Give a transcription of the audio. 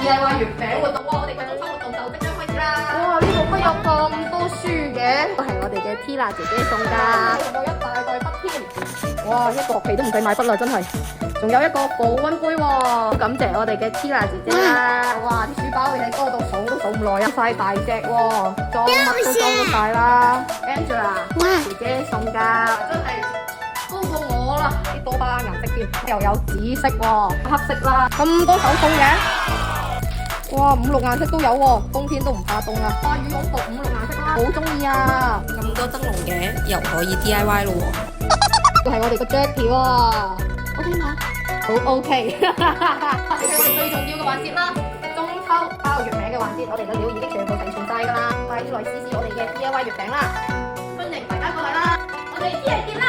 DIY 月餅活動喎，我哋嘅中秋活動就即將開始啦！哇！呢度乜有咁多書嘅？都係我哋嘅 Tina 姐姐送㗎，仲有一大袋筆添。哇！一個學期都唔使買筆啦，真係。仲有一個保溫杯喎，感謝我哋嘅 Tina 姐姐啦！哇！啲書包你喺嗰度數都數唔耐啊，晒大隻喎，裝乜都裝得晒啦。Angela 姐姐送㗎，真係高過我啦！啲多巴顏色添，又有紫色喎，黑色啦，咁多手送嘅。哇！5、6顏色都有喎，冬天都唔怕凍啊！哇！羽絨服5、6顏色啦，好中意啊！咁多燈籠嘅，又可以 DIY 咯喎！呢個係我哋個 Jacky 喎，OK 嗎？好 OK。係我哋最重要嘅環節啦，中秋包月餅嘅環節，我哋嘅料已經全部齊全晒㗎啦，快啲嚟試試我哋嘅 DIY 月餅啦！歡迎大家過嚟啦，我哋一齊見啦！